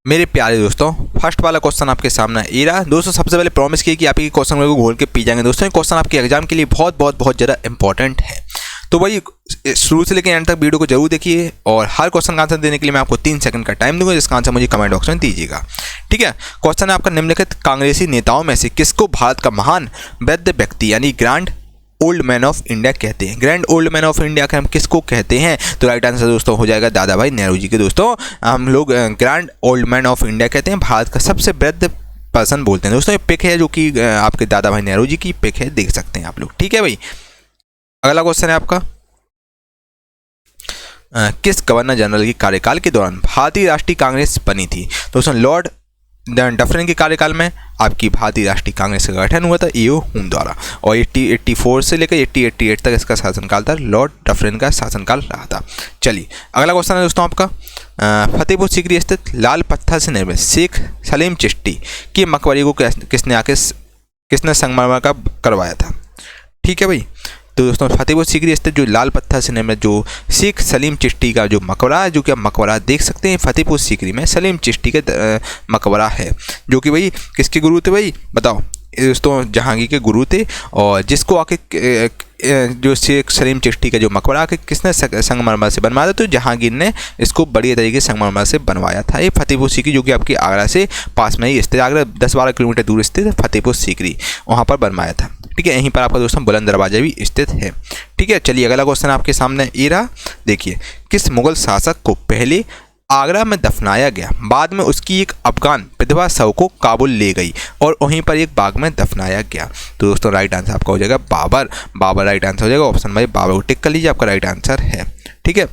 मेरे प्यारे दोस्तों, फर्स्ट वाला क्वेश्चन आपके सामने ये रहा। दोस्तों सबसे पहले प्रॉमिस किया कि आप ये क्वेश्चन को घोल के पी जाएंगे। दोस्तों ये क्वेश्चन आपके एग्जाम के लिए बहुत ज़्यादा इंपॉर्टेंट है, तो भाई शुरू से लेकर एंड तक वीडियो को जरूर देखिए। और हर क्वेश्चन का आंसर देने के लिए मैं आपको 3 सेकंड का टाइम दूंगा, जिसका आंसर मुझे कमेंट बॉक्स में दीजिएगा। ठीक है, क्वेश्चन है आपका, निम्नलिखित कांग्रेसी नेताओं में से किसको भारत का महान वृद्ध व्यक्ति यानी grand old man of India कहते हैं? Grand old man of India के हम किसको कहते हैं? तो राइट आंसर दोस्तों हो जाएगा दादा भाई नेहरू जी के। दोस्तों हम लोग grand old man of India कहते हैं, भारत का सबसे वृद्ध पर्सन बोलते हैं। दोस्तों ये पिक है जो कि आपके दादा भाई नेहरू जी की पिक है, देख सकते हैं आप लोग। ठीक है भाई, अगला क्वेश्चन है आपका, किस गवर्नर जनरल की कार्यकाल के दौरान भारतीय राष्ट्रीय कांग्रेस बनी थी? दोस्तों लॉर्ड डफरिन के कार्यकाल में आपकी भारतीय राष्ट्रीय कांग्रेस का गठन हुआ था ईओ हुम द्वारा, और 1884 से लेकर 1888 तक इसका शासनकाल था। लॉर्ड डफरिन का शासनकाल रहा था। चलिए अगला क्वेश्चन है दोस्तों आपका, फतेहपुर सीकरी स्थित लाल पत्थर से निर्मित शेख सलीम चिश्ती की मकबरे को किसने संगमरमर का करवाया था? ठीक है भाई, तो दोस्तों फतेहपुर सीकरी स्थित जो लाल पत्थर से निर्मित जो शेख सलीम चिश्ती का जो मकबरा है, जो कि आप मकबरा देख सकते हैं फतेहपुर सीकरी में, सलीम चिश्ती का मकबरा है, जो कि भाई किसके गुरु थे भाई बताओ? दोस्तों जहांगीर के गुरु थे, और जिसको आके जो शेख सलीम चिश्ती का जो मकबरा आके किसने संगमरमर से बनवाया था? तो जहांगीर ने इसको बढ़िया तरीके से संगमरमर से बनवाया था। ये फतेहपुर सीकरी जो कि आपकी आगरा से पास में ही स्थित, आगरा 10-12 किलोमीटर दूर स्थित फतेहपुर सीकरी, वहाँ पर बनवाया था। ठीक है, यहीं पर आपका दोस्तों बुलंद दरवाजा भी स्थित है। ठीक है, चलिए अगला क्वेश्चन आपके सामने ये रहा। देखिए, किस मुगल शासक को पहले आगरा में दफनाया गया, बाद में उसकी एक अफगान विधवा शव को काबुल ले गई और वहीं पर एक बाग में दफनाया गया? तो दोस्तों राइट आंसर आपका हो जाएगा बाबर। बाबर राइट आंसर हो जाएगा, ऑप्शन भाई बाबर को टिक कर लीजिए, आपका राइट आंसर है। ठीक है,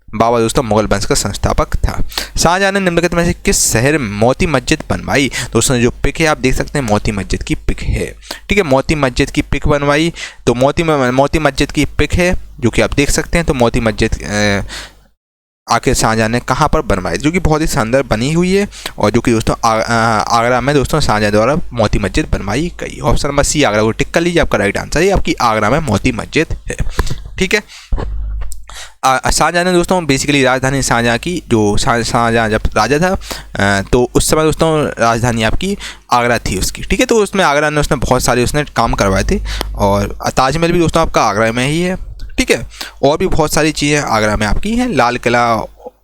बाबर दोस्तों मुगल वंश का संस्थापक था। शाहजहां ने निम्नलिखित में से किस शहर में मोती मस्जिद बनवाई? दोस्तों जो पिक है आप देख सकते हैं मोती मस्जिद की पिक है। ठीक है, मोती मस्जिद की पिक बनवाई, तो मोती मस्जिद की पिक है जो कि आप देख सकते हैं। तो मोती मस्जिद आखिर शाहजहां ने कहाँ पर बनवाई, जो कि बहुत ही शानदार बनी हुई है, और जो कि दोस्तों आगरा में दोस्तों शाहजहां द्वारा मोती मस्जिद बनवाई गई। ऑप्शन नंबर सी आगरा को टिक कर लीजिए, आपका राइट आंसर है, आपकी आगरा में मोती मस्जिद है। ठीक है, शाहजहां ने दोस्तों बेसिकली राजधानी शाहजहां की, जो शाहजहां जब राजा था तो उस समय दोस्तों राजधानी आपकी आगरा थी उसकी। ठीक है, तो उसमें आगरा ने उसने बहुत सारे उसने काम करवाए थे, और ताजमहल भी दोस्तों आपका आगरा में ही है। ठीक है, और भी बहुत सारी चीज़ें आगरा में आपकी हैं, लाल किला,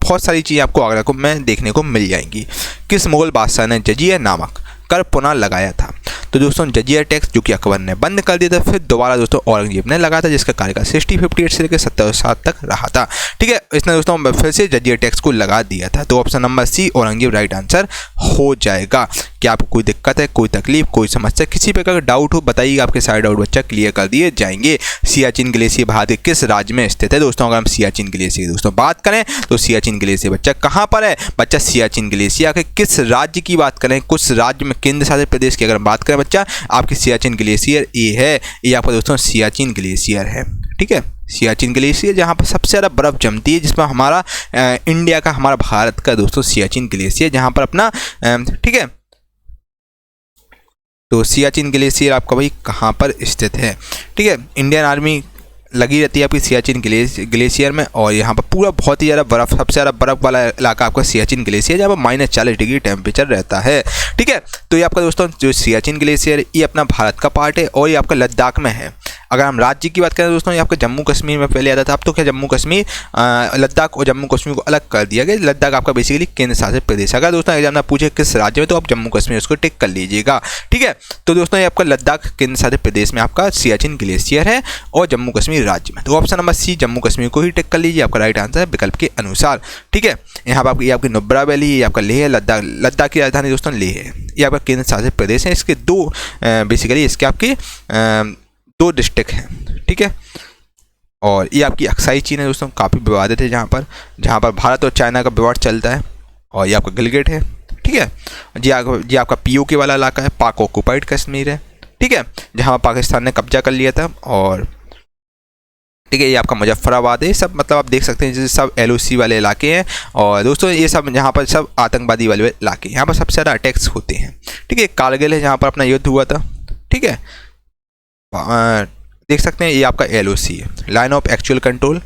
बहुत सारी चीज़ें आपको आगरा को में देखने को मिल जाएंगी। किस मुगल बादशाह ने जजिया नामक कर पुनः लगाया था? तो दोस्तों जजिया टैक्स जो कि अकबर ने बंद कर दिया था, फिर दोबारा दोस्तों औरंगजेब ने लगाया था, जिसका कार्यकाल 6058 से लेकर 1707 तक रहा था। ठीक है, इसने दोस्तों फिर से जजिया टैक्स को लगा दिया था। तो option number C Aurangzeb right answer हो जाएगा। क्या आपको कोई दिक्कत है, कोई तकलीफ, कोई समस्या, किसी प्रकार का डाउट हो बताइएगा, आपके सारे डाउट बच्चा क्लियर कर दिए जाएंगे। सियाचिन ग्लेशियर भारत के किस राज्य में स्थित है? दोस्तों अगर हम सियाचिन ग्लेशियर की दोस्तों बात करें तो सियाचिन ग्लेशियर बच्चा कहाँ पर है? बच्चा सियाचिन ग्लेशियर के किस राज्य की बात करें, कुछ राज्य में केंद्र शासित प्रदेश की अगर बात करें बच्चा, आपकी सियाचिन ग्लेशियर ये है, ये आपका दोस्तों सियाचिन ग्लेशियर है। ठीक है, सियाचिन ग्लेशियर जहाँ पर सबसे ज़्यादा बर्फ़ जमती है, जिसमें हमारा इंडिया का, हमारा भारत का दोस्तों सियाचिन ग्लेशियर जहाँ पर अपना ठीक है, तो सियाचिन ग्लेशियर आपका भाई कहाँ पर स्थित है? ठीक है, इंडियन आर्मी लगी रहती है आपकी सियाचिन ग्लेशियर में, और यहाँ पर पूरा बहुत ही ज़्यादा बर्फ़, सबसे ज़्यादा बर्फ़ वाला इलाका आपका सियाचिन ग्लेशियर, जहाँ पर -40 डिग्री टेम्परेचर रहता है। ठीक है, तो ये आपका दोस्तों जो सियाचिन ग्लेशियर ये अपना भारत का पार्ट है, और ये आपका लद्दाख में है। अगर हम राज्य की बात करें दोस्तों, ये आपका जम्मू कश्मीर में पहले आता था, अब तो क्या जम्मू कश्मीर लद्दाख और जम्मू कश्मीर को अलग कर दिया गया। लद्दाख आपका बेसिकली केंद्र शासित प्रदेश। अगर दोस्तों एग्जाम में पूछे किस राज्य में, तो आप जम्मू कश्मीर उसको टिक कर लीजिएगा। ठीक है, तो दोस्तों ये आपका लद्दाख केंद्र शासित प्रदेश में आपका सियाचिन ग्लेशियर है, और जम्मू कश्मीर राज्य में। तो option number C Jammu Kashmir को ही टिक कर लीजिए, आपका राइट आंसर है विकल्प के अनुसार। ठीक है, यहाँ पर आपकी नुब्रा वैली, ये आपका लेह है, लद्दाख की राजधानी दोस्तों लेह है, ये आपका केंद्र शासित प्रदेश है। इसके दो बेसिकली इसके आपके 2 डिस्ट्रिक्ट हैं। ठीक है, और ये आपकी अक्साई चीन है दोस्तों, काफ़ी विवादित है, जहाँ पर भारत और चाइना का विवाद चलता है, और ये आपका गिलगिट है। ठीक है, जी आपका POK वाला इलाका है, पाक ऑक्यूपाइड कश्मीर है। ठीक है, जहाँ पाकिस्तान ने कब्जा कर लिया था, और ठीक है ये आपका मुजफ्फराबाद है। सब मतलब आप देख सकते हैं जैसे सब LOC वाले इलाके हैं, और दोस्तों ये सब यहाँ पर सब आतंकवादी वाले इलाके, यहाँ पर सबसे ज़्यादा अटैक्स होते हैं। ठीक है, कारगिल है जहाँ पर अपना युद्ध हुआ था। ठीक है, देख सकते हैं ये आपका LOC है, लाइन ऑफ एक्चुअल कंट्रोल,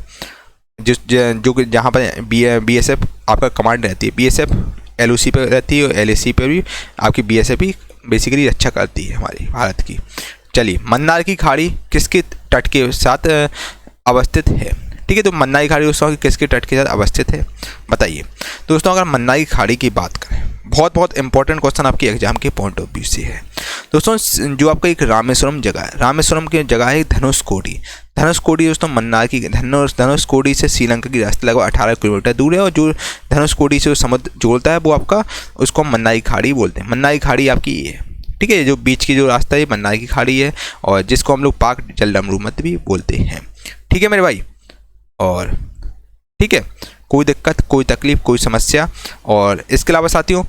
जो जहाँ पर BSF आपका कमांड रहती है, BSF LOC पे रहती है और LAC पे भी आपकी BSF भी बेसिकली रक्षा करती है हमारी भारत की। चलिए, मन्नार की खाड़ी किसके तट के साथ अवस्थित है? ठीक है, तो मन्नार की खाड़ी दोस्तों किसके तट के साथ अवस्थित है बताइए। दोस्तों अगर मन्नार की खाड़ी की बात करें, बहुत इंपॉर्टेंट क्वेश्चन आपके एग्जाम के पॉइंट ऑफ व्यू से है दोस्तों। जो आपका एक रामेश्वरम जगह है, रामेश्वरम की जगह है धनुषकोडी। धनुषकोडी दोस्तों मन्नार की धनुषकोडी से श्रीलंका की रास्ते लगभग 18 किलोमीटर दूर है, और जो धनुषकोडी से समुद्र जोड़ता है वो आपका, उसको मन्नार की खाड़ी बोलते हैं। मन्नार की खाड़ी आपकी ये है, ठीक है, जो बीच की जो रास्ता है मन्नार की खाड़ी है, और जिसको हम लोग पाक जलमरूमत भी बोलते हैं। ठीक है मेरे भाई, और ठीक है, कोई दिक्कत, कोई तकलीफ, कोई समस्या। और इसके अलावा साथियों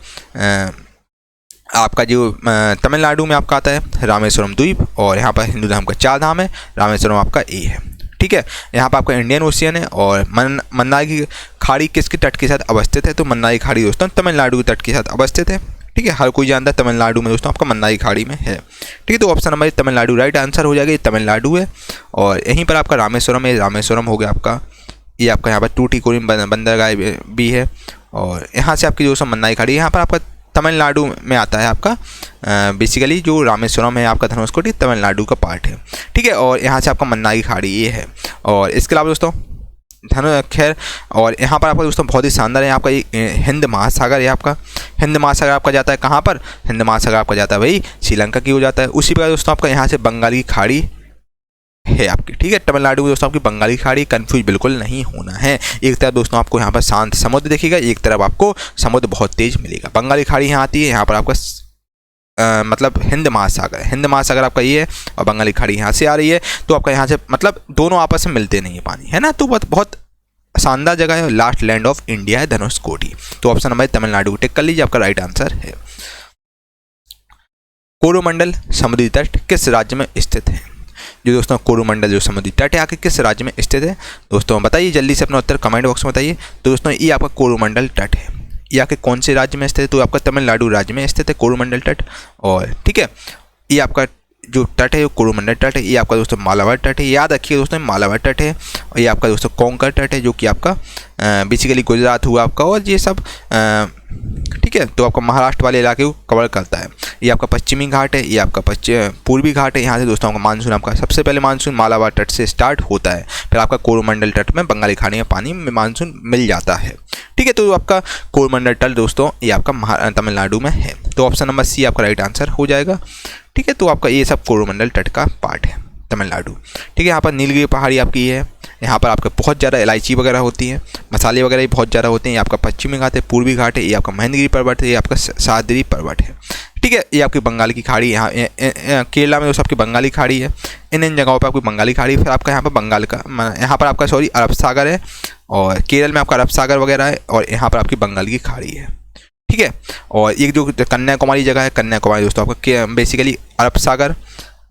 आपका जो तमिलनाडु में आपका आता है रामेश्वरम द्वीप, और यहाँ पर हिंदू धर्म का 4 धाम है, रामेश्वरम आपका ए है। ठीक है, यहाँ पर आपका इंडियन ओशियन है। और मन्नार की खाड़ी किसके तट के साथ अवस्थित है? तो मन्नार की खाड़ी दोस्तों तमिलनाडु के तट के साथ अवस्थित है। ठीक है, हर कोई जानता है तमिलनाडु में दोस्तों आपका मन्नार की खाड़ी में है। ठीक है, तो option number Tamil Nadu right answer हो जाएगा, ये तमिलनाडु है। और यहीं पर आपका रामेश्वरम है, रामेश्वरम हो गया आपका, ये आपका यहाँ पर टूटीकोरिन बंदरगाह भी है। और यहाँ से आपकी दोस्तों मन्नार की खाड़ी, यहाँ पर आपका तमिलनाडु में आता है आपका बेसिकली जो रामेश्वरम है आपका धनुषकोडी तमिलनाडु का पार्ट है। ठीक है, और यहाँ से आपका मन्नार की खाड़ी ये है। और इसके अलावा दोस्तों खैर, और यहाँ पर आपका दोस्तों बहुत ही शानदार है, आपका हिंद महासागर है। आपका हिंद महासागर आपका जाता है कहाँ पर? हिंद महासागर आपका जाता है भाई श्रीलंका की हो जाता है। उसी प्रकार दोस्तों आपका यहाँ से बंगाल की खाड़ी है आपकी। ठीक है, तमिलनाडु में दोस्तों आपकी बंगाली खाड़ी, कंफ्यूज बिल्कुल नहीं होना है। एक तरफ दोस्तों आपको यहाँ पर शांत समुद्र दिखेगा, एक तरफ आपको समुद्र बहुत तेज मिलेगा। बंगाली खाड़ी यहाँ आती है, यहाँ पर आपका मतलब हिंद महासागर, हिंद महासागर आपका ये है, और बंगाली खाड़ी यहाँ से आ रही है। तो आपका यहाँ से मतलब दोनों आपस में मिलते नहीं है पानी, है ना। तो बहुत शानदार जगह है, लास्ट लैंड ऑफ इंडिया है धनुषकोडी। तो ऑप्शन नंबर तमिलनाडु टिक कर लीजिए, आपका राइट आंसर है। कोरोमंडल समुद्री तट किस राज्य में स्थित है? जो दोस्तों कोरोमंडल जो समुद्री तट है आके किस राज्य में स्थित है? दोस्तों बताइए जल्दी से अपना उत्तर कमेंट बॉक्स में बताइए। तो दोस्तों ये आपका कोरोमंडल तट है, ये आके कौन से राज्य में स्थित है? तो आपका तमिलनाडु राज्य में स्थित है कोरोमंडल तट। और ठीक है, ये आपका जो तट है वो कोरोमंडल तट है, ये आपका दोस्तों मालाबार तट है, याद रखिए दोस्तों मालाबार तट है। और ये आपका दोस्तों कोंकण तट है, जो कि आपका बेसिकली गुजरात हुआ आपका, और ये सब ठीक है, तो आपका महाराष्ट्र वाले इलाके को कवर करता है। ये आपका पश्चिमी घाट है, ये आपका पूर्वी घाट है। यहाँ से दोस्तों आपका मानसून, आपका सबसे पहले मानसून मालाबार तट से स्टार्ट होता है, फिर आपका कोरोमंडल तट में बंगाली खाड़ी में पानी में मानसून मिल जाता है। ठीक है, तो आपका कोरोमंडल तट दोस्तों ये आपका तमिलनाडु में है। तो ऑप्शन नंबर सी आपका राइट आंसर हो जाएगा। ठीक है, तो आपका ये सब कोरोमंडल तट का पार्ट है तमिलनाडु। ठीक है, यहाँ पर नीलगिरी पहाड़ी आपकी है, यहाँ पर आपके बहुत ज़्यादा इलायची वगैरह होती है, मसाले वगैरह भी बहुत ज़्यादा होते हैं। ये आपका पश्चिमी घाट है, पूर्वी घाट है, ये आपका महेंद्रगिरी पर्वत है, ये आपका सह्याद्री पर्वत है। ठीक है, ये आपकी बंगाल की खाड़ी, यहाँ केरला में दोस्तों आपकी बंगाली खाड़ी है। इन जगहों पर आपकी बंगाली खाड़ी, फिर आपका यहाँ पर बंगाल का यहाँ पर आपका अरब सागर है, और केरल में आपका अरब सागर वगैरह है, और यहाँ पर आपकी बंगाल की खाड़ी है। ठीक है, और एक जो कन्याकुमारी जगह है, कन्याकुमारी दोस्तों आपका बेसिकली अरब सागर,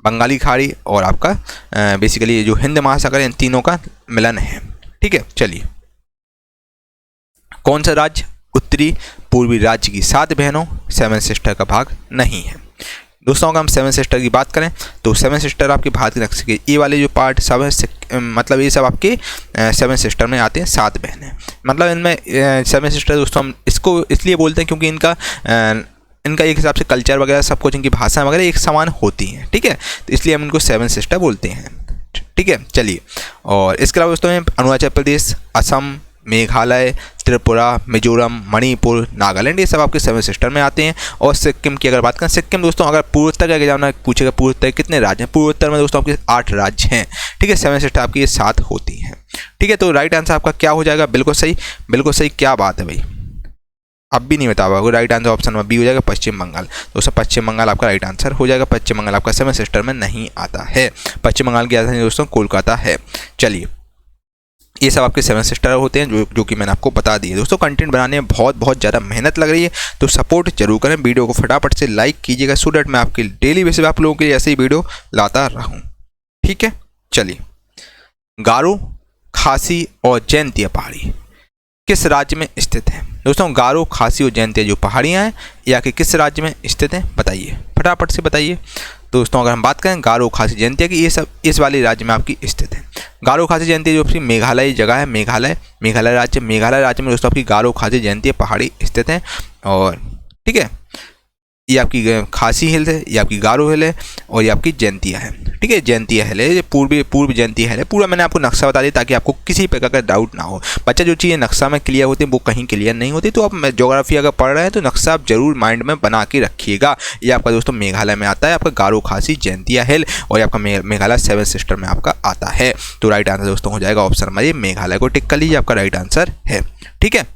बंगाली खाड़ी और आपका बेसिकली जो हिंद महासागर, इन तीनों का मिलन है। ठीक है, चलिए, कौन सा राज्य उत्तरी पूर्वी राज्य की 7 बहनों 7 सिस्टर का भाग नहीं है? दोस्तों अगर हम 7 सिस्टर की बात करें तो 7 सिस्टर आपके भारत के नक्शे के ये वाले जो पार्ट सब है, मतलब ये सब आपके 7 सिस्टर में आते हैं, 7 बहनें। मतलब इनमें 7 सिस्टर दोस्तों हम इसको इसलिए बोलते हैं क्योंकि इनका एक हिसाब से कल्चर वगैरह सब कुछ, इनकी भाषा वगैरह एक समान होती हैं। ठीक है, तो इसलिए हम इनको 7 सिस्टर बोलते हैं। ठीक है, चलिए, और इसके अलावा दोस्तों अरुणाचल प्रदेश, असम, मेघालय, त्रिपुरा, मिजोरम, मणिपुर, नागालैंड, ये सब आपके 7 सिस्टर में आते हैं। और सिक्किम की अगर बात करें, सिक्किम दोस्तों अगर पूर्वोत्तर का एग्जाम पूछेगा पूर्वोत्तर कितने राज्य हैं, पूर्वोत्तर में दोस्तों आपके 8 राज्य हैं। ठीक है, 7 सिस्टर आपकी ये 7 होती हैं। ठीक है, तो राइट आंसर आपका क्या हो जाएगा? बिल्कुल सही, बिल्कुल सही, क्या बात है भाई, अब भी नहीं बता पाओगे। Right answer option number B हो जाएगा, पश्चिम बंगाल। दोस्तों पश्चिम बंगाल आपका राइट आंसर हो जाएगा। पश्चिम बंगाल आपका 7 सिस्टर में नहीं आता है। पश्चिम बंगाल की राजधानी दोस्तों कोलकाता है। चलिए, ये सब आपके 7 सिस्टर होते हैं जो कि मैंने आपको बता दिए। दोस्तों कंटेंट बनाने में बहुत ज़्यादा मेहनत लग रही है, तो सपोर्ट जरूर करें। वीडियो को फटाफट से लाइक कीजिएगा, सो दैट मैं आपके डेली बेसिस पे आप लोगों के लिए ऐसे ही वीडियो लाता रहूँ। ठीक है, चलिए, गारो, खासी और जैंतिया पहाड़ी किस राज्य में स्थित है? दोस्तों गारो, खासी और जैंतिया जो पहाड़ियाँ हैं ये आके किस राज्य में स्थित हैं बताइए, फटाफट से बताइए। दोस्तों अगर हम बात करें गारो खासी जयंतिया की, ये सब इस वाले राज्य में आपकी स्थित है। गारो खासी जयंती जो आपकी मेघालय जगह है, मेघालय राज्य में दोस्तों आपकी गारो खासी जयंती पहाड़ी स्थित है। और ठीक है, ये आपकी खासी हिल है, ये आपकी गारो हिल है और ये आपकी जयंतिया है। ठीक है, जयंतिया हिल है, ये पूर्व जयंतिया हिल है। पूरा मैंने आपको नक्शा बता दिया ताकि आपको किसी प्रकार का डाउट ना हो। बच्चा जो चीज़ें नक्शा में क्लियर होती हैं वो कहीं क्लियर नहीं होती, तो आप ज्योग्राफी अगर पढ़ रहे हैं तो नक्शा आप जरूर माइंड में बना के रखिएगा। ये आपका दोस्तों मेघालय में आता है, आपका गारो खासी जयंतिया हिल, और ये आपका मेघालय 7 सिस्टर में आपका आता है। तो राइट आंसर दोस्तों हो जाएगा ऑप्शन नंबर ए, मेघालय को टिक कर लीजिए, आपका राइट आंसर है। ठीक है,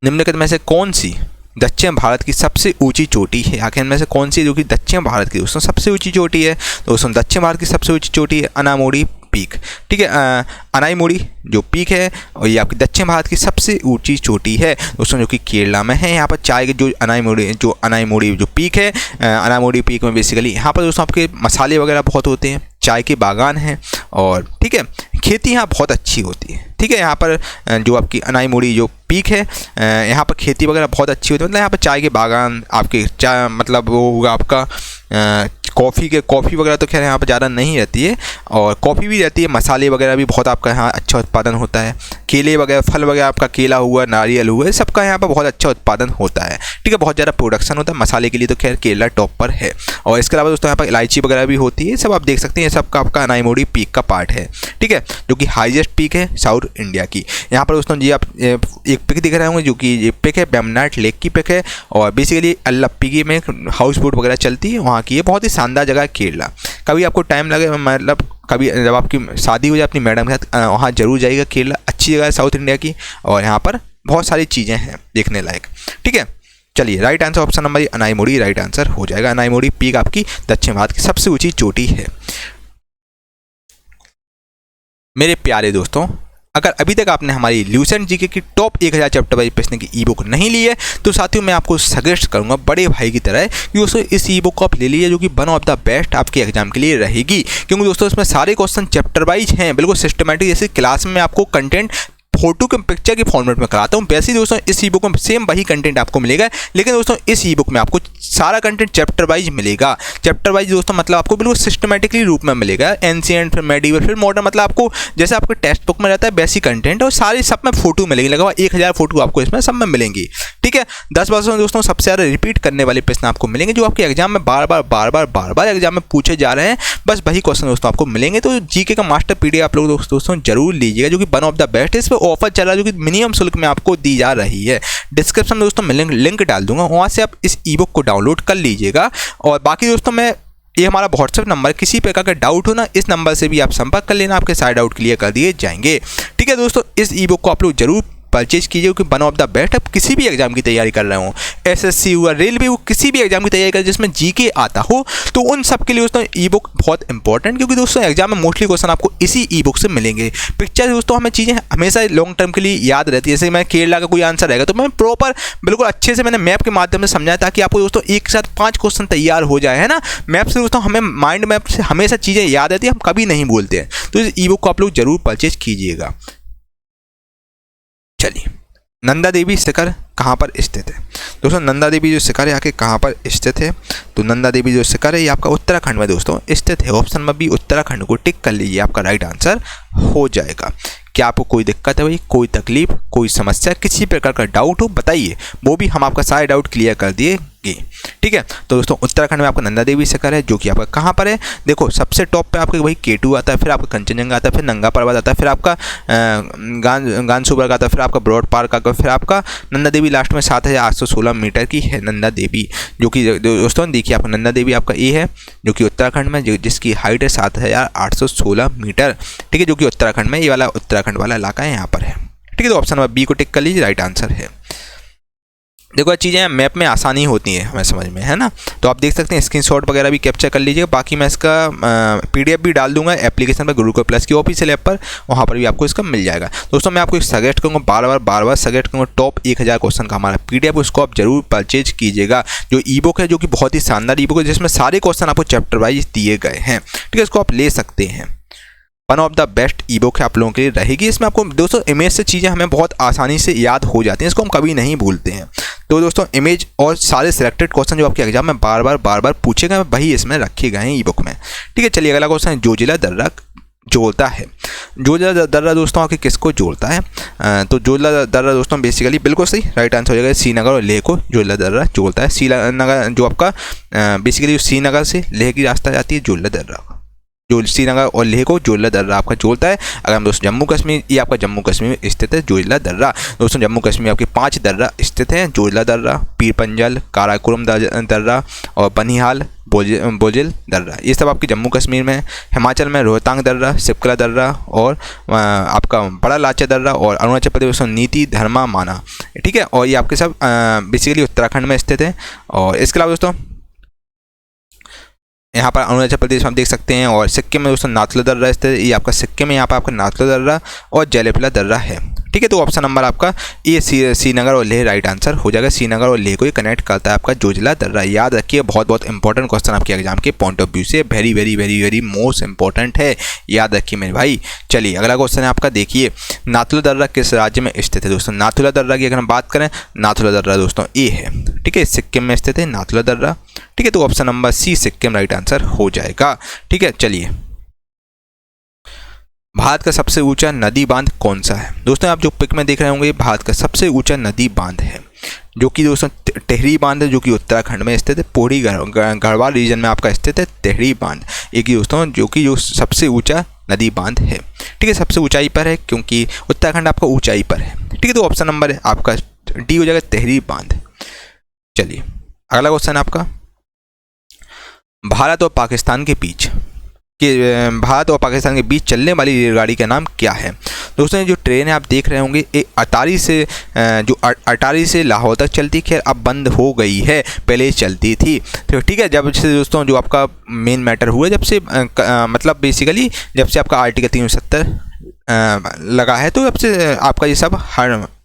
निम्नलिखित में से कौन सी दक्षिण भारत की सबसे ऊंची चोटी है? आखिर इनमें से कौन सी जो कि दक्षिण भारत की दोस्तों सबसे ऊंची चोटी है? तो दोस्तों दक्षिण भारत की सबसे ऊंची चोटी है अनामोड़ी पीक। ठीक है, अनाईमुड़ी जो पीक है और ये आपकी दक्षिण भारत की सबसे ऊंची चोटी है दोस्तों, जो कि केरला में है। यहाँ पर चाय के जो अनाईमुड़ी जो पीक है, अनाईमुड़ी पीक में बेसिकली यहाँ पर दोस्तों आपके मसाले वगैरह बहुत होते हैं, चाय के बागान हैं और ठीक है खेती यहाँ बहुत अच्छी होती है। ठीक है, यहाँ पर जो आपकी अनाईमुड़ी जो पीक है, यहाँ पर खेती वगैरह बहुत अच्छी होती है। मतलब यहाँ पर चाय के बागान, आपके चाय मतलब वो होगा आपका कॉफ़ी वगैरह तो खैर यहाँ पर ज़्यादा नहीं रहती है, और कॉफ़ी भी रहती है, मसाले वगैरह भी बहुत आपका यहाँ अच्छा उत्पादन होता है। केले वगैरह, फल वगैरह, आपका केला हुआ, नारियल हुआ, सबका यहाँ पर बहुत अच्छा उत्पादन होता है। ठीक है, बहुत ज़्यादा प्रोडक्शन होता है मसाले के लिए, तो खैर केरला टॉप पर है। और इसके अलावा दोस्तों यहाँ पर इलायची वगैरह भी होती है, सब आप देख सकते हैं। ये सबका आपका अनाईमुड़ी पीक का पार्ट है। ठीक है, जो कि हाईएस्ट पीक है साउथ इंडिया की। यहाँ पर दोस्तों जी आप एक पिक दिख रहे होंगे, जो कि ये पिक है बेमनाट लेक की पिक है, और बेसिकली अल्लप्पी में हाउस बोट वगैरह चलती है वहाँ की। ये बहुत ही शानदार जगह है केरला। कभी आपको टाइम लगे, मतलब कभी जब आपकी शादी हो जाए अपनी मैडम के साथ, वहाँ जरूर जाइएगा। केरला अच्छी जगह है साउथ इंडिया की, और यहाँ पर बहुत सारी चीज़ें हैं देखने लायक। ठीक है, चलिए right answer option number Anamudi right answer हो जाएगा। अनाईमुड़ी पीक आपकी दक्षिण भारत की सबसे ऊंची चोटी है। मेरे प्यारे दोस्तों, अगर अभी तक आपने हमारी ल्यूसेंट जीके की टॉप 1000 चैप्टर वाइज प्रश्न की ई बुक नहीं ली है तो साथियों मैं आपको सजेस्ट करूंगा बड़े भाई की तरह कि दोस्तों इस ई बुक को आप ले लीजिए, जो कि वन ऑफ द बेस्ट आपके एग्जाम के लिए रहेगी। क्योंकि दोस्तों इसमें सारे क्वेश्चन चैप्टर वाइज हैं, बिल्कुल सिस्टमेटिक, जैसे क्लास में आपको कंटेंट फोटो के पिक्चर के फॉर्मेट में कराता हूँ, वैसे ही दोस्तों इस ई बुक में सेम वही कंटेंट आपको मिलेगा। लेकिन दोस्तों इस ई बुक में आपको सारा कंटेंट चैप्टर वाइज मिलेगा। चैप्टर वाइज दोस्तों मतलब आपको बिल्कुल सिस्टमेटिकली रूप में मिलेगा। एंशिएंट, फिर मेडिवल, फिर मॉडर्न, मतलब आपको जैसे आपके टेक्स्ट बुक में रहता है वैसी कंटेंट, और सारे सब में फोटो मिलेंगे, लगभग 1000 फोटो आपको इसमें सब में मिलेंगी। ठीक है, 10% दोस्तों सबसे ज़्यादा रिपीट करने वाले प्रश्न आपको मिलेंगे, जो आपके एग्जाम में बार बार एग्जाम में पूछे जा रहे हैं। बस वही क्वेश्चन दोस्तों आपको मिलेंगे। तो जीके का मास्टर पीडीएफ आप लोग दोस्तों जरूर लीजिएगा, जो कि वन ऑफ द बेस्ट है। इस पर ऑफर चल रहा है, जो कि मिनिमम शुल्क में आपको दी जा रही है। डिस्क्रिप्शन में दोस्तों मैं लिंक डाल दूंगा, वहां से आप इस ई बुक को डाउनलोड कर लीजिएगा। और बाकी दोस्तों मैं ये हमारा व्हाट्सएप नंबर, किसी प्रकार का डाउट हो ना, इस नंबर से भी आप संपर्क कर लेना, आपके सारे डाउट क्लियर कर दिए जाएंगे। ठीक है दोस्तों, इस ई बुक को आप लोग जरूर परचेज कीजिए, कि वन ऑफ द बेस्ट। आप किसी भी एग्जाम की तैयारी कर रहे हो, एसएससी हुआ, रेलवे हो, किसी भी एग्जाम की तैयारी कर जिसमें जीके आता हो, तो उन सब के लिए दोस्तों ई बुक बहुत इंपॉर्टेंट, क्योंकि दोस्तों एग्जाम में मोस्टली क्वेश्चन आपको इसी ई बुक से मिलेंगे। पिक्चर दोस्तों हमें चीज़ें हमेशा लॉन्ग टर्म के लिए याद रहती है। जैसे मैं केरला का कोई आंसर रहेगा तो मैं प्रॉपर बिल्कुल अच्छे से मैंने मैप के माध्यम से समझाया, ताकि आपको दोस्तों एक साथ 5 क्वेश्चन तैयार हो जाए, है ना। मैप से दोस्तों हमें माइंड मैप से हमेशा चीज़ें याद रहती है, हम कभी नहीं भूलते हैं। तो इस ई बुक को आप लोग जरूर परचेज कीजिएगा। चलिए, नंदा देवी शिखर कहाँ पर स्थित है? दोस्तों नंदा देवी जो शिखर है आके कहाँ पर स्थित है? तो नंदा देवी जो शिखर है ये आपका उत्तराखंड में दोस्तों स्थित है। ऑप्शन में भी उत्तराखंड को टिक कर लीजिए, आपका राइट आंसर हो जाएगा। क्या आपको कोई दिक्कत है भाई, कोई तकलीफ, कोई समस्या, किसी प्रकार का डाउट हो बताइए, वो भी हम आपका सारे डाउट क्लियर कर दिएंगे। ठीक है, तो दोस्तों उत्तराखंड में आपका नंदा देवी शिखर है, जो कि आपका कहाँ पर है? देखो सबसे टॉप पे आपका वही K2 आता है, फिर आपका कंचनजंगा आता है, फिर नंगा पर्वत आता है, फिर आपका गानसुबर्ग आता है, फिर आपका ब्रॉड पार्क आता है, फिर आपका नंदा देवी लास्ट में 7816 मीटर की है नंदा देवी, जो कि दोस्तों देखिए आपका नंदा देवी आपका ये है, जो कि उत्तराखंड में, जिसकी हाइट है 7816 मीटर। ठीक है, जो कि उत्तराखंड में, ये वाला उत्तराखंड वाला इलाका है यहाँ पर है। ठीक है, तो ऑप्शन नंबर बी को टिक कर लीजिए, राइट आंसर है। देखो चीज़ें मैप में आसानी होती है हमें समझ में, है ना। तो आप देख सकते हैं, स्क्रीनशॉट वगैरह भी कैप्चर कर लीजिएगा। बाकी मैं इसका पीडीएफ भी डाल दूंगा एप्लीकेशन पर, गुरुकुल प्लस की ऑफिशियल ऐप पर, वहाँ पर भी आपको इसका मिल जाएगा। दोस्तों मैं आपको सजेस्ट करूँगा, बार बार सजेस्ट करूँगा, टॉप 1000 क्वेश्चन का हमारा पीडीएफ, उसको आप जरूर परचेज कीजिएगा। जो ई बुक है, जो कि बहुत ही शानदार ई बुक है, जिसमें सारे क्वेश्चन आपको चैप्टर वाइज दिए गए हैं। ठीक है, इसको आप ले सकते हैं। One of the best E book है आप लोगों के लिए रहेगी। इसमें आपको दोस्तों इमेज से चीज़ें हमें बहुत आसानी से याद हो जाती हैं, इसको हम कभी नहीं भूलते हैं। तो दोस्तों इमेज और सारे सिलेक्टेड क्वेश्चन जो आपके एग्जाम में बार बार पूछे गए वही इसमें रखे गए हैं ई बुक में। ठीक है, चलिए अगला क्वेश्चन है, जोजिला दर्रा जोड़ता है। जोजिला दर्रा दोस्तों आके किसको जोड़ता है? तो जोजिला दर्रा दोस्तों बेसिकली बिल्कुल सही राइट आंसर हो जाएगा, श्रीनगर और लेह को जोजिला दर्रा जोड़ता है। श्रीनगर जो आपका बेसिकली श्रीनगर से लेह की रास्ता जाती है जोजिला दर्रा, जो श्रीनगर और लेह को जोजिला दर्रा आपका जोड़ता है। अगर हम दोस्तों जम्मू कश्मीर, ये आपका जम्मू कश्मीर में स्थित है जोजिला दर्रा। दोस्तों जम्मू कश्मीर में आपके 5 दर्रा स्थित हैं, जोजिला दर्रा, पीर पंजल, काराकोरम दर्रा और बनिहाल बोजिल दर्रा, ये सब आपके जम्मू कश्मीर में। हिमाचल में रोहतांग दर्रा, सिपकला दर्रा और आपका बड़ा लाचा दर्रा, और अरुणाचल प्रदेश में नीति धर्मा माना। ठीक है, और ये आपके सब बेसिकली उत्तराखंड में स्थित है। और इसके अलावा दोस्तों यहाँ पर अरुणाचल प्रदेश में आप देख सकते हैं, और सिक्किम में दोस्तों नाथुला दर्रा स्थित है, ये आपका सिक्किम में यहाँ पर आपका नाथुला दर्रा और जयलेपला दर्रा है। ठीक है, तो ऑप्शन नंबर आपका ये श्रीनगर और लेह राइट आंसर हो जाएगा। श्रीनगर और लेह को ये कनेक्ट करता है आपका जोजिला दर्रा। याद रखिए, बहुत इंपॉर्टेंट क्वेश्चन आपके एग्जाम के पॉइंट ऑफ व्यू से, वेरी मोस्ट इंपॉर्टेंट है, याद रखिए मेरे भाई। चलिए अगला क्वेश्चन है आपका, देखिए नाथुला दर्रा किस राज्य में स्थित है? दोस्तों नाथुला दर्रा की अगर हम बात करें, नाथुला दर्रा दोस्तों ये है। ठीक है, सिक्किम में स्थित है नाथुला दर्रा। ठीक है, तो option number C Sikkim right answer हो जाएगा। ठीक है, चलिए भारत का सबसे ऊंचा नदी बांध कौन सा है? दोस्तों आप जो पिक में देख रहे होंगे, भारत का सबसे ऊंचा नदी बांध है, जो कि दोस्तों टेहरी बांध है, जो कि उत्तराखंड में स्थित है। पौड़ी गढ़वाल रीजन में आपका स्थित है टेहरी बांध, एक ही दोस्तों जो सबसे ऊंचा नदी बांध है। ठीक है, सबसे ऊंचाई पर है क्योंकि उत्तराखंड आपका ऊंचाई पर है। ठीक है, तो ऑप्शन नंबर है आपका डी हो जाएगा, टेहरी बांध। चलिए अगला क्वेश्चन आपका, भारत और पाकिस्तान के बीच चलने वाली रेलगाड़ी का नाम क्या है? दोस्तों ये जो ट्रेन है आप देख रहे होंगे, ये अटारी से लाहौर तक चलती, खैर अब बंद हो गई है, पहले चलती थी। तो ठीक है, जब से दोस्तों जो आपका मेन मैटर हुआ, जब से मतलब बेसिकली जब से आपका आर्टिकल 370 लगा है, तो जब से आपका ये सब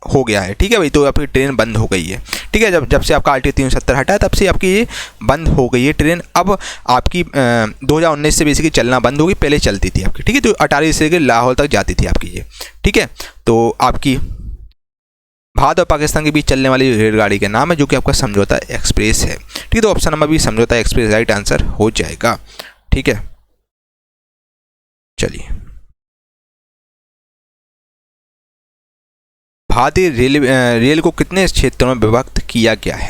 हो गया है। ठीक है भाई, तो आपकी ट्रेन बंद हो गई है। ठीक है, जब से आपका आर्टिकल 370 हटा, तब से आपकी ये बंद हो गई है ट्रेन। अब आपकी 2019 से बेसिकली चलना बंद होगी, पहले चलती थी आपकी। ठीक है, तो अटारी से लाहौर तक जाती थी आपकी ये। ठीक है, तो आपकी भारत और पाकिस्तान के बीच चलने वाली रेलगाड़ी का नाम है, जो कि आपका समझौता एक्सप्रेस है। ठीक है, तो ऑप्शन नंबर बी समझौता एक्सप्रेस राइट आंसर हो जाएगा। ठीक है, चलिए भारतीय रेल को कितने क्षेत्रों में विभक्त किया गया है?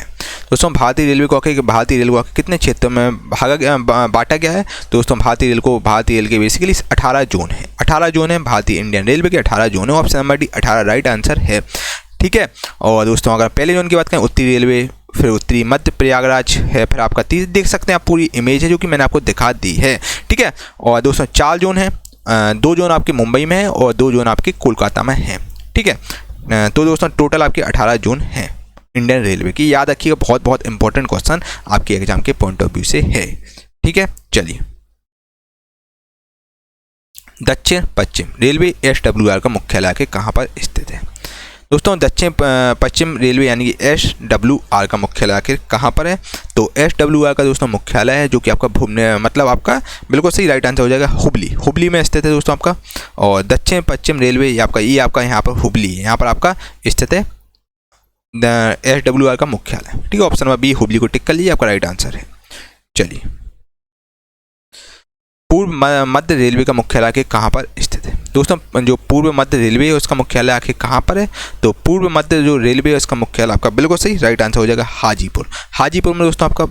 दोस्तों भारतीय रेल को कितने क्षेत्रों में बांटा गया है? दोस्तों भारतीय रेल के बेसिकली 18 जोन है। 18 जोन है भारतीय इंडियन रेलवे के, 18 जोन है। Option number D 18 right answer है। ठीक है, और दोस्तों अगर पहले जोन की बात करें, उत्तरी रेलवे, फिर उत्तरी मध्य प्रयागराज है, फिर आपका देख सकते हैं आप पूरी इमेज है जो कि मैंने आपको दिखा दी है। ठीक है, और दोस्तों 4 जोन है, 2 जोन आपके मुंबई में है और 2 जोन आपके कोलकाता में है। ठीक है, तो दोस्तों टोटल आपके 18 जोन हैं इंडियन रेलवे की। याद रखिएगा, बहुत इंपॉर्टेंट क्वेश्चन आपके एग्जाम के पॉइंट ऑफ व्यू से है। ठीक है, चलिए दक्षिण पश्चिम रेलवे SWR का मुख्यालय के कहाँ पर स्थित है? दोस्तों दक्षिण पश्चिम रेलवे यानी कि SWR का मुख्यालय आखिर कहाँ पर है? तो SWR का दोस्तों मुख्यालय है, जो कि आपका मतलब आपका बिल्कुल सही राइट आंसर हो जाएगा, हुबली में स्थित है दोस्तों आपका। और दक्षिण पश्चिम रेलवे ये आपका यहाँ पर हुबली है, यहाँ पर आपका स्थित है SWR का मुख्यालय। ठीक है, ऑप्शन नंबर बी हुबली को टिक कर लीजिए, आपका राइट आंसर है। चलिए पूर्व मध्य रेलवे का मुख्यालय आखिर कहाँ पर स्थित है? दोस्तों जो पूर्व मध्य रेलवे है उसका मुख्यालय आखिर कहाँ पर है? तो पूर्व मध्य जो रेलवे है उसका मुख्यालय आपका बिल्कुल सही राइट आंसर हो जाएगा हाजीपुर में दोस्तों आपका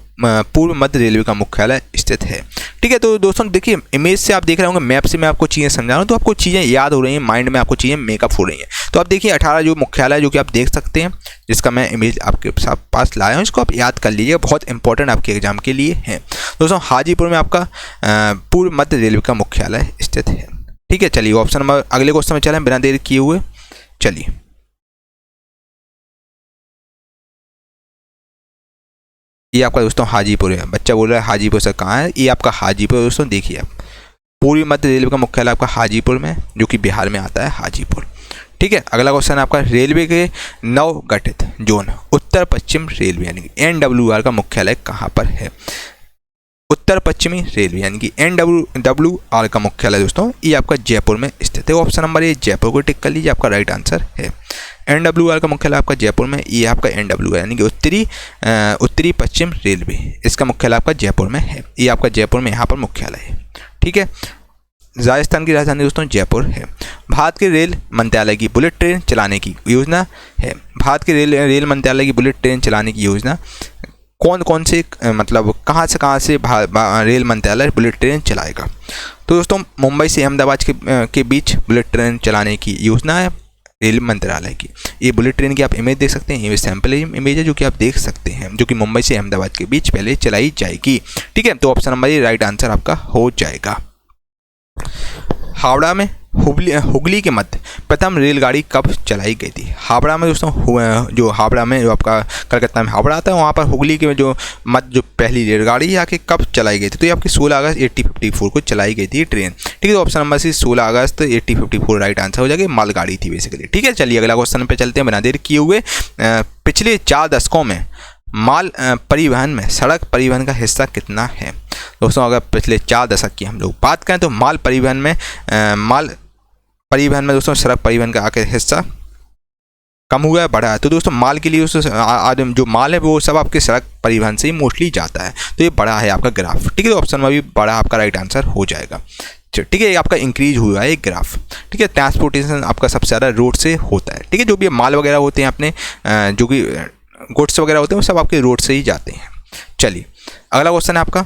पूर्व मध्य रेलवे का मुख्यालय स्थित है। ठीक है, तो दोस्तों देखिए इमेज से आप देख रहे होंगे, मैप से मैं आपको चीज़ें समझा रहा हूँ, तो आपको चीज़ें याद हो रही हैं, माइंड में आपको चीज़ें मेकअप हो रही हैं। तो आप देखिए 18 जो मुख्यालय जो कि आप देख सकते हैं, जिसका मैं इमेज आपके पास लाया हूँ, इसको आप याद कर लीजिए, बहुत इंपॉर्टेंट आपके एग्जाम के लिए है। दोस्तों हाजीपुर में आपका पूर्व मध्य रेलवे का मुख्यालय स्थित है। ठीक है, चलिए ऑप्शन नंबर अगले क्वेश्चन में चलें बिना देर किए हुए। चलिए ये आपका दोस्तों हाजीपुर है, बच्चा बोल रहा है हाजीपुर से कहाँ है? ये आपका हाजीपुर दोस्तों, देखिए आप पूर्व मध्य रेलवे का मुख्यालय आपका हाजीपुर में, जो कि बिहार में आता है हाजीपुर। ठीक है, अगला क्वेश्चन आपका रेलवे के नवगठित जोन उत्तर पश्चिम रेलवे यानी NWR का मुख्यालय कहाँ पर है? उत्तर पश्चिमी रेलवे यानी कि NWR का मुख्यालय दोस्तों ये आपका जयपुर में स्थित है। ऑप्शन नंबर ए जयपुर को टिक कर लीजिए, आपका राइट आंसर है। NWR का मुख्यालय आपका जयपुर में, ये आपका NWR यानी कि उत्तरी पश्चिम रेलवे, इसका मुख्यालय आपका जयपुर में है। ये आपका जयपुर में यहाँ पर मुख्यालय है। ठीक है, राजस्थान की राजधानी दोस्तों जयपुर है। भारत के रेल मंत्रालय की बुलेट ट्रेन चलाने की योजना है। भारत के रेल मंत्रालय की बुलेट ट्रेन चलाने की योजना कौन कौन से मतलब कहाँ से रेल मंत्रालय बुलेट ट्रेन चलाएगा? तो दोस्तों मुंबई से अहमदाबाद के बीच बुलेट ट्रेन चलाने की योजना है रेल मंत्रालय की। ये बुलेट ट्रेन की आप इमेज देख सकते हैं, ये सैंपल इमेज है जो कि आप देख सकते हैं, जो कि मुंबई से अहमदाबाद के बीच पहले चलाई जाएगी। ठीक है, तो ऑप्शन नंबर ये राइट आंसर आपका हो जाएगा। हावड़ा में हुगली के मध्य प्रथम रेलगाड़ी कब चलाई गई थी? हावड़ा में दोस्तों जो आपका कलकत्ता में हावड़ा आता है, वहाँ पर हुगली के जो पहली रेलगाड़ी आके कब चलाई गई थी? तो ये आपकी 16 अगस्त 1854 को चलाई गई थी ट्रेन। ठीक है, तो ऑप्शन नंबर सी 16 अगस्त 1854 राइट आंसर हो जाएगा। मालगाड़ी थी बेसिकली। ठीक है, चलिए अगला क्वेश्चन पे चलते हैं बिना देर किए हुए। पिछले 4 दशकों में माल परिवहन में सड़क परिवहन का हिस्सा कितना है? दोस्तों अगर पिछले 4 दशक की हम लोग बात करें तो माल परिवहन में दोस्तों सड़क परिवहन का आखिर हिस्सा कम हुआ है, बढ़ा है। तो दोस्तों माल के लिए जो माल है वो सब आपके सड़क परिवहन से ही मोस्टली जाता है, तो ये बढ़ा है आपका ग्राफ। ठीक है, तो ऑप्शन में भी बढ़ा आपका राइट आंसर हो जाएगा। ठीक है, ये आपका इंक्रीज हुआ है एक ग्राफ। ठीक है, ट्रांसपोर्टेशन आपका सबसे ज़्यादा रोड से होता है। ठीक है, जो भी माल वगैरह होते हैं अपने जो कि गुड्स वगैरह होते हैं वो सब आपके रोड से ही जाते हैं। चलिए अगला क्वेश्चन है आपका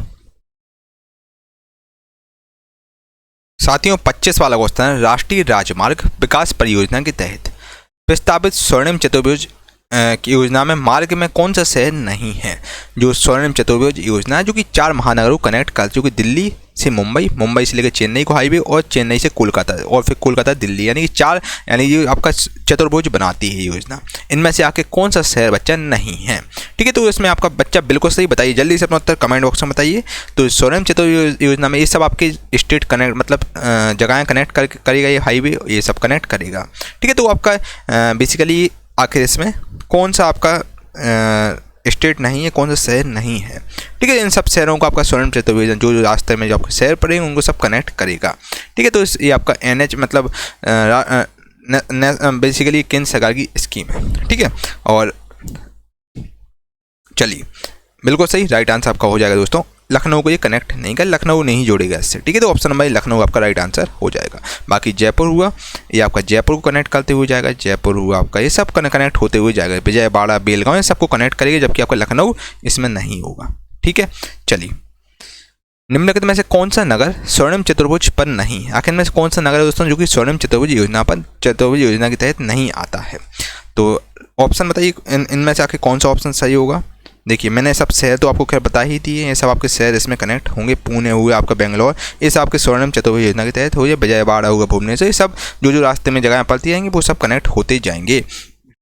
साथियों 25 वाला क्वेश्चन है। राष्ट्रीय राजमार्ग विकास परियोजना के तहत प्रस्तावित स्वर्णिम चतुर्भुज की योजना में मार्ग में कौन सा शहर नहीं है? जो स्वर्णिम चतुर्भुज योजना है जो कि 4 महानगरों को कनेक्ट कर, जो कि दिल्ली से मुंबई से लेकर चेन्नई को हाईवे, और चेन्नई से कोलकाता, और फिर कोलकाता दिल्ली, यानी कि 4 यानी ये आपका चतुर्भुज बनाती है योजना। इनमें से आके कौन सा शहर बच्चा नहीं है? ठीक है, तो इसमें आपका बच्चा बिल्कुल सही बताइए, जल्दी से अपना उत्तर कमेंट बॉक्स में बताइए। तो स्वर्णिम चतुर्भुज योजना में ये सब आपके स्टेट कनेक्ट मतलब जगहें कनेक्ट करेगा, ये हाईवे ये सब कनेक्ट करेगा। ठीक है, तो आपका बेसिकली आखिर इसमें कौन सा आपका स्टेट नहीं है, कौन सा शहर नहीं है? ठीक है, इन सब शहरों को आपका स्वर्णिम चतुर्भुज जो रास्ते में जो आपके शहर पड़ेंगे उनको सब कनेक्ट करेगा। ठीक है, तो ये आपका NH मतलब बेसिकली केंद्र सरकार की स्कीम है। ठीक है, और चलिए बिल्कुल सही राइट आंसर आपका हो जाएगा दोस्तों। लखनऊ को ये कनेक्ट नहीं कर, लखनऊ नहीं जोड़ेगा इससे। ठीक है, तो ऑप्शन नंबर लखनऊ आपका राइट आंसर हो जाएगा। बाकी जयपुर हुआ, ये आपका जयपुर को कनेक्ट करते हुए जाएगा। जयपुर हुआ आपका, ये सब कनेक्ट होते हुए जाएगा। विजयवाड़ा, बेलगांव, ये सबको कनेक्ट करेगा, जबकि आपका लखनऊ इसमें नहीं होगा। ठीक है, चलिए निम्नलिखित में से कौन सा नगर स्वर्णिम चतुर्भुज पर नहीं? आखिर में से कौन सा नगर है दोस्तों जो कि स्वर्णिम चतुर्भुज योजना के तहत नहीं आता है? तो ऑप्शन बताइए इनमें से आखिर कौन सा ऑप्शन सही होगा। देखिए मैंने सब शहर तो आपको खैर बता ही दिए, ये सब आपके शहर इसमें कनेक्ट होंगे। पुणे हुए आपका बेंगलोर, ये सब आपके स्वर्णिम चतुर्भुज योजना के तहत हो जाए। विजयवाड़ा होगा भुवनेश्वर, ये सब जो रास्ते में जगह पड़ती जाएंगी वो सब कनेक्ट होते जाएंगे।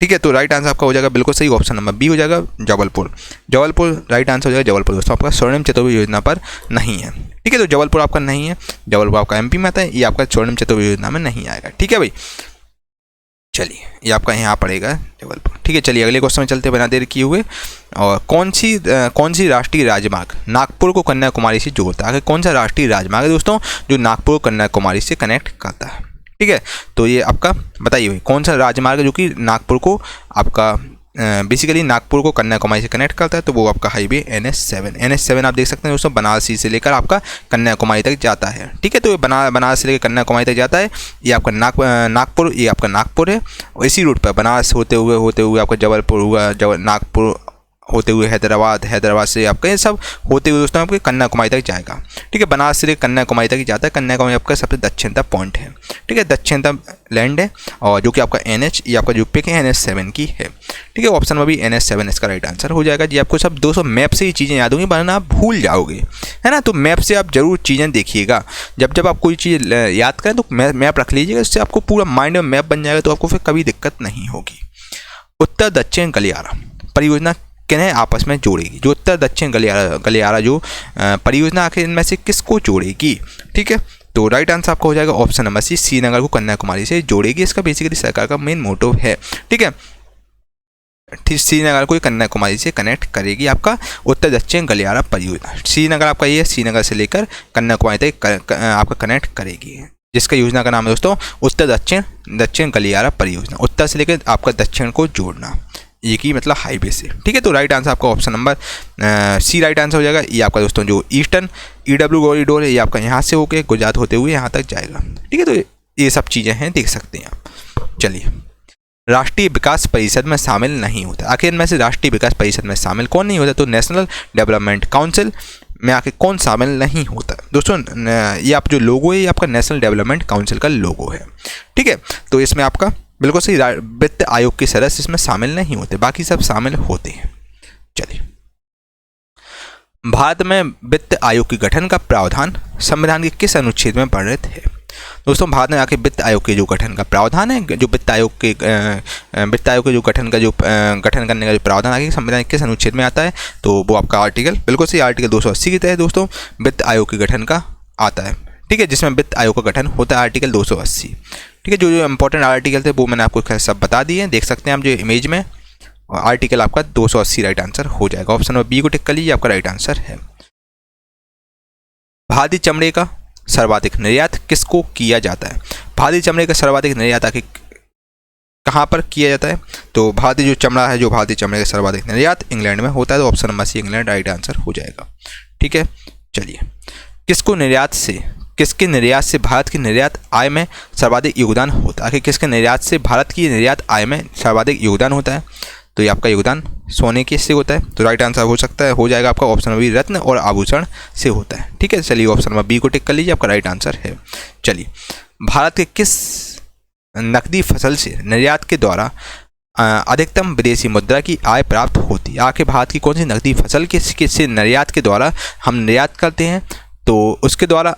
ठीक है, तो राइट आंसर आपका हो जाएगा बिल्कुल सही, ऑप्शन नंबर बी हो जाएगा जबलपुर। जबलपुर राइट आंसर हो जाएगा। जबलपुर दोस्तों आपका स्वर्णिम चतुर्भुज योजना पर नहीं है। ठीक है, तो जबलपुर आपका नहीं है, जबलपुर आपका MP में आता है, ये आपका स्वर्णिम चतुर्भुज योजना में नहीं आएगा। ठीक है भाई, चलिए ये आपका यहाँ पड़ेगा जबलपुर। ठीक है, चलिए अगले क्वेश्चन में चलते बिना देर किए हुए। और कौन सी राष्ट्रीय राजमार्ग नागपुर को कन्याकुमारी से जोड़ता है? कौन सा राष्ट्रीय राजमार्ग है दोस्तों जो नागपुर को कन्याकुमारी से कनेक्ट करता है? ठीक है, तो ये आपका बताइए भाई कौन सा राजमार्ग है जो कि नागपुर को आपका बेसिकली नागपुर को कन्याकुमारी से कनेक्ट करता है? तो वो आपका हाईवे NH7 आप देख सकते हैं दोस्तों, बनारसी से लेकर आपका कन्याकुमारी तक जाता है। ठीक है, तो ये बनारस से लेकर कन्याकुमारी तक जाता है। ये आपका नागपुर, ये आपका नागपुर है, और इसी रूट पर बनारस होते हुए आपका जबलपुर हुआ, नागपुर होते हुए हैदराबाद से आपका ये सब होते हुए दोस्तों आपके कन्याकुमारी तक जाएगा। ठीक है, बनारस से कन्याकुमारी तक ही जाता है। कन्याकुमारी आपका सबसे दक्षिणतम पॉइंट है। ठीक है, दक्षिणतम लैंड है, और जो कि आपका NH ये आपका जो पिक है NH7 की है। ठीक है, ऑप्शन में भी NH7 इसका राइट आंसर हो जाएगा। जी आपको सब 200 मैप से ही चीज़ें याद होंगी, वरना आप भूल जाओगे, है ना। तो मैप से आप जरूर चीज़ें देखिएगा, जब आप कोई चीज़ याद करें तो मैप रख लीजिएगा, इससे आपको पूरा माइंड में मैप बन जाएगा, तो आपको फिर कभी दिक्कत नहीं होगी। उत्तर दक्षिण गलियारा परियोजना किन्हें आपस में जोड़ेगी? जो उत्तर दक्षिण गलियारा जो परियोजना आखिर इनमें से किसको जोड़ेगी? ठीक है, तो राइट आंसर आपका हो जाएगा ऑप्शन नंबर सी, श्रीनगर को कन्याकुमारी से जोड़ेगी। इसका बेसिकली सरकार का मेन मोटिव है। ठीक है, श्रीनगर को कन्याकुमारी से कनेक्ट करेगी आपका उत्तर दक्षिण गलियारा परियोजना। श्रीनगर आपका ये श्रीनगर से लेकर कन्याकुमारी तक आपका कनेक्ट करेगी, जिसका योजना का नाम है दोस्तों उत्तर दक्षिण गलियारा परियोजना। उत्तर से लेकर आपका दक्षिण को जोड़ना, एक ही मतलब हाईवे से। ठीक है, तो राइट आंसर आपका option number C right answer हो जाएगा। ये आपका दोस्तों जो ईस्टर्न EW कॉरिडोर है, ये आपका यहाँ से होकर गुजरात होते हुए यहाँ तक जाएगा। ठीक है, तो ये सब चीज़ें हैं, देख सकते हैं आप। चलिए, राष्ट्रीय विकास परिषद में शामिल नहीं होता। आखिर इनमें से राष्ट्रीय विकास परिषद में शामिल कौन नहीं होता? तो नेशनल डेवलपमेंट काउंसिल में आके कौन शामिल नहीं होता? दोस्तों ये आप जो लोगो है, ये आपका नेशनल डेवलपमेंट काउंसिल का लोगो है। ठीक है, तो इसमें आपका बिल्कुल सही वित्त आयोग के सदस्य इसमें शामिल नहीं होते, बाकी सब शामिल होते हैं। चलिए, भारत में वित्त आयोग के गठन का प्रावधान संविधान के किस अनुच्छेद में वर्णित है? दोस्तों भारत में आके वित्त आयोग के जो गठन का प्रावधान है, जो वित्त आयोग के जो गठन करने का जो प्रावधान आगे संविधान किस अनुच्छेद में आता है? तो वो आपका आर्टिकल बिल्कुल सही आर्टिकल 280 के तहत दोस्तों वित्त आयोग के गठन का आता है। ठीक है, जिसमें वित्त आयोग का गठन होता है आर्टिकल 280। ठीक है, जो इंपॉर्टेंट आर्टिकल थे वो मैंने आपको सब बता दिए, देख सकते हैं आप जो इमेज में। आर्टिकल आपका 280 राइट आंसर हो जाएगा। ऑप्शन नंबर बी को टिक कर लीजिए, आपका राइट आंसर है। भारतीय चमड़े का सर्वाधिक निर्यात किसको किया जाता है? भारतीय चमड़े का सर्वाधिक निर्यात आखिर कहाँ पर किया जाता है? तो भारतीय जो चमड़ा है, जो भारतीय चमड़े का सर्वाधिक निर्यात इंग्लैंड में होता है। तो option number C England right answer हो जाएगा। ठीक है, चलिए, किसके निर्यात से भारत की निर्यात आय में सर्वाधिक योगदान होता है? आखिर किसके निर्यात से भारत की निर्यात आय में सर्वाधिक योगदान होता है? तो ये आपका योगदान सोने के से होता है। तो राइट आंसर हो जाएगा आपका ऑप्शन नंबर बी रत्न और आभूषण से होता है। ठीक है, चलिए ऑप्शन नंबर बी को टिक कर लीजिए, आपका राइट आंसर है। चलिए, भारत के किस नकदी फसल से निर्यात के द्वारा अधिकतम विदेशी मुद्रा की आय प्राप्त होती है? आखिर भारत की कौन सी नकदी फसल से निर्यात के द्वारा हम निर्यात करते हैं, तो उसके द्वारा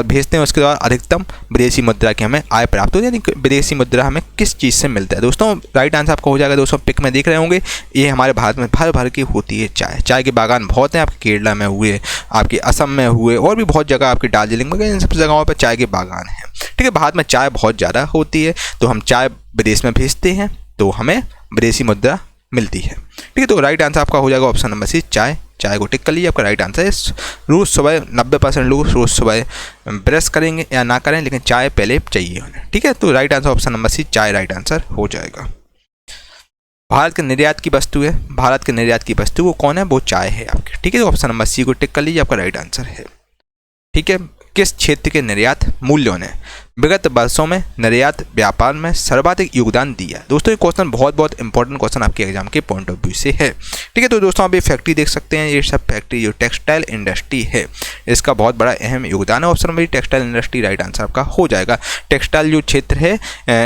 भेजते हैं, उसके द्वारा अधिकतम विदेशी मुद्रा की हमें आय प्राप्त होती है, यानी विदेशी मुद्रा हमें किस चीज़ से मिलता है? दोस्तों राइट आंसर आपका हो जाएगा। दोस्तों पिक में देख रहे होंगे, ये हमारे भारत में भर की होती है चाय के बागान बहुत हैं, आपके केरला में हुए, आपके असम में हुए, और भी बहुत जगह आपकी दार्जिलिंग में, इन सब जगहों पर चाय के बागान हैं। ठीक है, भारत में चाय बहुत ज़्यादा होती है, तो हम चाय विदेश में भेजते हैं तो हमें विदेशी मुद्रा मिलती है। ठीक है, तो राइट आंसर आपका हो जाएगा ऑप्शन नंबर सी चाय को टिक कर लीजिए, आपका राइट आंसर है। रोज़ सुबह 90% लोग रोज़ सुबह ब्रश करेंगे या ना करें, लेकिन चाय पहले चाहिए उन्हें। ठीक है, तो right answer option number C chai right answer हो जाएगा। भारत के निर्यात की वस्तु है, भारत के निर्यात की वस्तु वो कौन है? वो चाय है आपके। ठीक है, तो ऑप्शन नंबर सी को टिक कर लीजिए, आपका राइट आंसर है। ठीक है, किस क्षेत्र के निर्यात मूल्यों ने विगत वर्षों में निर्यात व्यापार में सर्वाधिक योगदान दिया? दोस्तों ये क्वेश्चन बहुत इंपॉर्टेंट क्वेश्चन आपके एग्जाम के पॉइंट ऑफ व्यू से है। ठीक है, तो दोस्तों आप ये फैक्ट्री देख सकते हैं, ये सब फैक्ट्री जो टेक्सटाइल इंडस्ट्री है, इसका बहुत बड़ा अहम योगदान है। Option number textile industry right answer आपका हो जाएगा। टेक्सटाइल जो क्षेत्र है,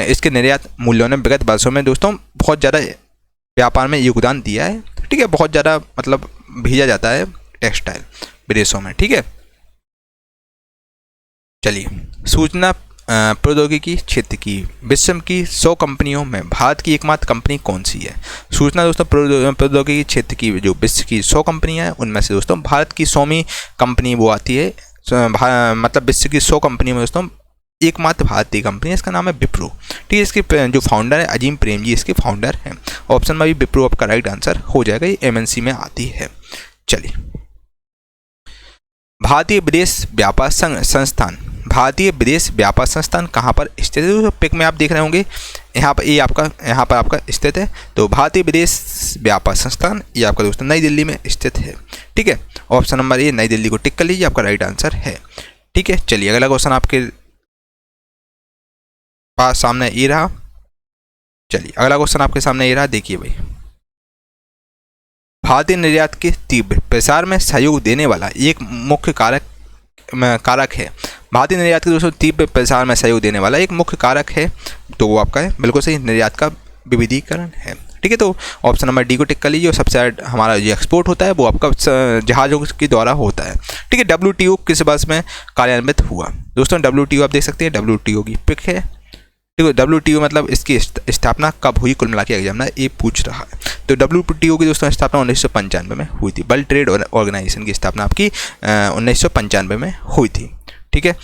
इसके निर्यात मूल्यों ने विगत वर्षों में दोस्तों बहुत ज़्यादा व्यापार में योगदान दिया है। ठीक है, बहुत ज़्यादा मतलब भेजा जाता है टेक्सटाइल विदेशों में। ठीक है, चलिए, सूचना प्रौद्योगिकी क्षेत्र की विश्व की 100 कंपनियों में भारत की एकमात्र कंपनी कौन सी है? सूचना दोस्तों प्रौद्योगिकी क्षेत्र की जो विश्व की 100 कंपनियां हैं, उनमें से दोस्तों भारत की 100वीं कंपनी वो आती है। मतलब विश्व की 100 कंपनियों में दोस्तों एकमात्र भारतीय कंपनी है, इसका नाम है विप्रो। ठीक है, इसके जो फाउंडर है अजीम प्रेम जी इसके फाउंडर हैं। ऑप्शन में भी विप्रो आपका राइट आंसर हो जाएगा, ये MNC में आती है। चलिए, भारतीय विदेश व्यापार संस्थान कहाँ पर स्थित है? पिक में आप देख रहे होंगे, यहाँ पर आपका स्थित है। तो भारतीय विदेश व्यापार संस्थान ये आपका दोस्तों नई दिल्ली में स्थित है। ठीक है, ऑप्शन नंबर ए नई दिल्ली को टिक कर लीजिए, आपका राइट आंसर है। ठीक है, चलिए अगला क्वेश्चन आपके पास सामने ये रहा। चलिए अगला क्वेश्चन आपके सामने ये रहा, देखिए भाई, भारतीय निर्यात के तीव्र प्रसार में सहयोग देने वाला एक मुख्य कारक है। भारतीय निर्यात के दोस्तों तीव्र प्रसार में सहयोग देने वाला एक मुख्य कारक है, तो वो आपका है बिल्कुल सही, निर्यात का विविधीकरण है। ठीक है, तो ऑप्शन नंबर डी को टिक कर लीजिए। और सबसे हमारा जो एक्सपोर्ट होता है वो आपका जहाज़ों के द्वारा होता है। ठीक है, WTO किस वर्ष में कार्यान्वित हुआ? दोस्तों WTO आप देख सकते हैं, WTO की पिक है। ठीक है, WTO मतलब इसकी स्थापना कब हुई, कुल मिला के एग्जाम में ये पूछ रहा है। तो WTO की दोस्तों स्थापना 1995 में हुई थी। वर्ल्ड ट्रेड ऑर्गेनाइजेशन की स्थापना आपकी 1995 में हुई थी। ठीक है,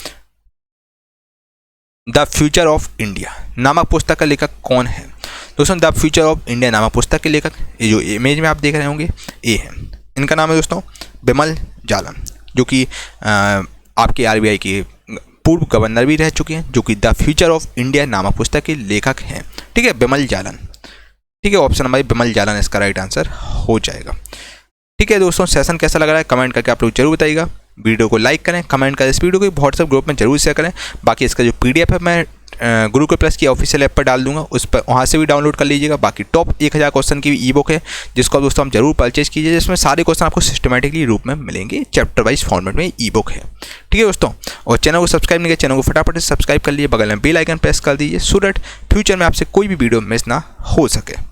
द फ्यूचर ऑफ इंडिया नामक पुस्तक का लेखक कौन है? दोस्तों द फ्यूचर ऑफ इंडिया नामक पुस्तक के लेखक, ये जो इमेज में आप देख रहे होंगे ये है, इनका नाम है दोस्तों बिमल जालन, जो कि आपके RBI के पूर्व गवर्नर भी रह चुके हैं, जो कि द फ्यूचर ऑफ इंडिया नामक पुस्तक के लेखक हैं। ठीक है, बिमल जालन। ठीक है, ऑप्शन नंबर बिमल जालन इसका राइट आंसर हो जाएगा। ठीक है दोस्तों, सेशन कैसा लग रहा है कमेंट करके आप लोग जरूर बताइएगा। वीडियो को लाइक करें, कमेंट करें, इस वीडियो को व्हाट्सएप ग्रुप में जरूर शेयर करें। बाकी इसका जो PDF है मैं गुरुकुल प्लस की ऑफिशियल ऐप पर डाल दूंगा, उस पर वहाँ से भी डाउनलोड कर लीजिएगा। बाकी टॉप 1000 क्वेश्चन की ई बुक है, जिसको दोस्तों हम जरूर परचेज कीजिए, जिसमें सारे क्वेश्चन आपको सिस्टमेटिकली रूप में मिलेंगे, चैप्टर वाइज फॉर्मेट में ई बुक है। ठीक है दोस्तों, और चैनल को सब्सक्राइब नहीं किया, चैनल को फटाफट से सब्सक्राइब कर लीजिए, बगल में बेल आइकन प्रेस कर दीजिए, सो दैट फ्यूचर में आपसे कोई भी वीडियो मिस ना हो सके।